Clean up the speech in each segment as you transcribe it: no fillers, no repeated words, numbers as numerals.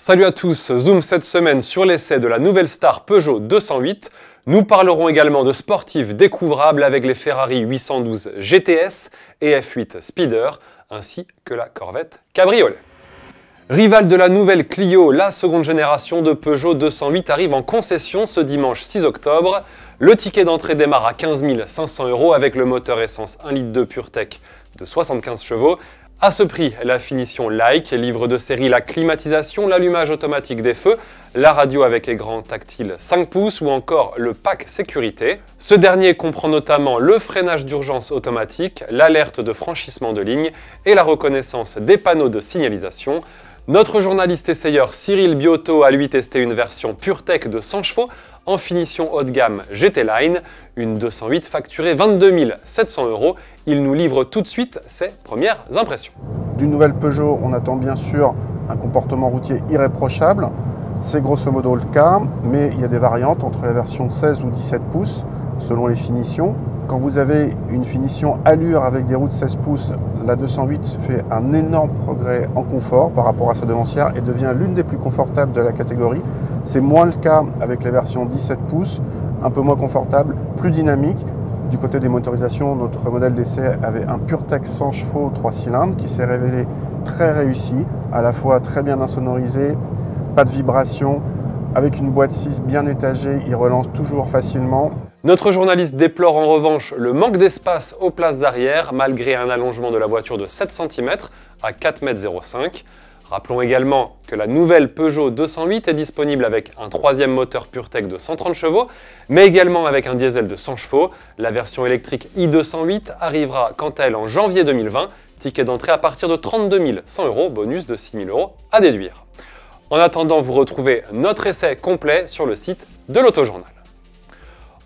Salut à tous, zoom cette semaine sur l'essai de la nouvelle star Peugeot 208. Nous parlerons également de sportifs découvrables avec les Ferrari 812 GTS et F8 Speeder, ainsi que la Corvette Cabriolet. Rival de la nouvelle Clio, la seconde génération de Peugeot 208 arrive en concession ce dimanche 6 octobre. Le ticket d'entrée démarre à 15 500 € avec le moteur essence 1,2 litre PureTech de 75 chevaux. À ce prix, la finition Like, livre de série la climatisation, l'allumage automatique des feux, la radio avec écran tactile 5 pouces ou encore le pack sécurité. Ce dernier comprend notamment le freinage d'urgence automatique, l'alerte de franchissement de ligne et la reconnaissance des panneaux de signalisation. Notre journaliste essayeur Cyril Biotto a lui testé une version PureTech de 100 chevaux en finition haut de gamme GT Line, une 208 facturée 22 700 €. Il nous livre tout de suite ses premières impressions. D'une nouvelle Peugeot, on attend bien sûr un comportement routier irréprochable. C'est grosso modo le cas, mais il y a des variantes entre la version 16 ou 17 pouces selon les finitions. Quand vous avez une finition allure avec des roues de 16 pouces, la 208 fait un énorme progrès en confort par rapport à sa devancière et devient l'une des plus confortables de la catégorie. C'est moins le cas avec les versions 17 pouces, un peu moins confortable, plus dynamique. Du côté des motorisations, notre modèle d'essai avait un PureTech 100 chevaux 3 cylindres qui s'est révélé très réussi, à la fois très bien insonorisé, pas de vibration, avec une boîte 6 bien étagée, il relance toujours facilement. Notre journaliste déplore en revanche le manque d'espace aux places arrière malgré un allongement de la voiture de 7 cm à 4,05 m. Rappelons également que la nouvelle Peugeot 208 est disponible avec un troisième moteur PureTech de 130 chevaux, mais également avec un diesel de 100 chevaux. La version électrique i208 arrivera quant à elle en janvier 2020, ticket d'entrée à partir de 32 100 €, bonus de 6 000 € à déduire. En attendant, vous retrouvez notre essai complet sur le site de l'Autojournal.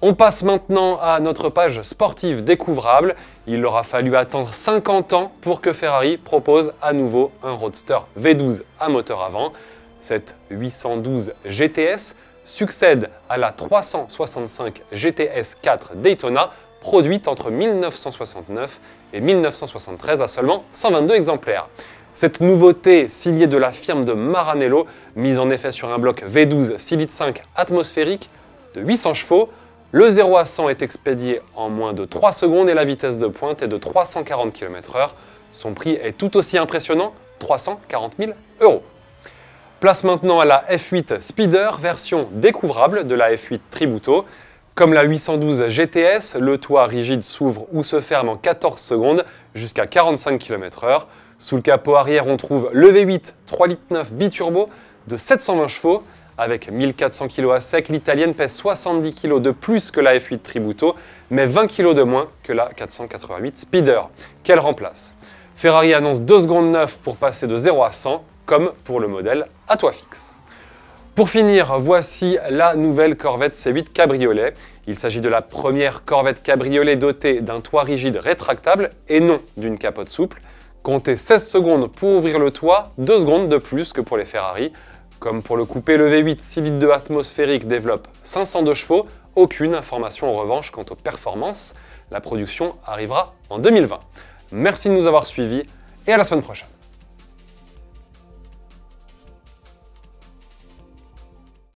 On passe maintenant à notre page sportive découvrable. Il aura fallu attendre 50 ans pour que Ferrari propose à nouveau un Roadster V12 à moteur avant. Cette 812 GTS succède à la 365 GTS 4 Daytona, produite entre 1969 et 1973 à seulement 122 exemplaires. Cette nouveauté signée de la firme de Maranello, mise en effet sur un bloc V12 6,5 litres atmosphérique de 800 chevaux, le 0 à 100 est expédié en moins de 3 secondes et la vitesse de pointe est de 340 km/h. Son prix est tout aussi impressionnant, 340 000 €. Place maintenant à la F8 Speeder, version découvrable de la F8 Tributo. Comme la 812 GTS, le toit rigide s'ouvre ou se ferme en 14 secondes jusqu'à 45 km/h. Sous le capot arrière, on trouve le V8 3,9 litres biturbo de 720 chevaux. Avec 1400 kg à sec, l'italienne pèse 70 kg de plus que la F8 Tributo, mais 20 kg de moins que la 488 Speeder, qu'elle remplace. Ferrari annonce 2 secondes 9 pour passer de 0 à 100, comme pour le modèle à toit fixe. Pour finir, voici la nouvelle Corvette C8 Cabriolet. Il s'agit de la première Corvette Cabriolet dotée d'un toit rigide rétractable et non d'une capote souple. Comptez 16 secondes pour ouvrir le toit, 2 secondes de plus que pour les Ferrari. Comme pour le coupé, le V8 6 litres de atmosphérique développe 502 chevaux. Aucune information en revanche quant aux performances. La production arrivera en 2020. Merci de nous avoir suivis et à la semaine prochaine.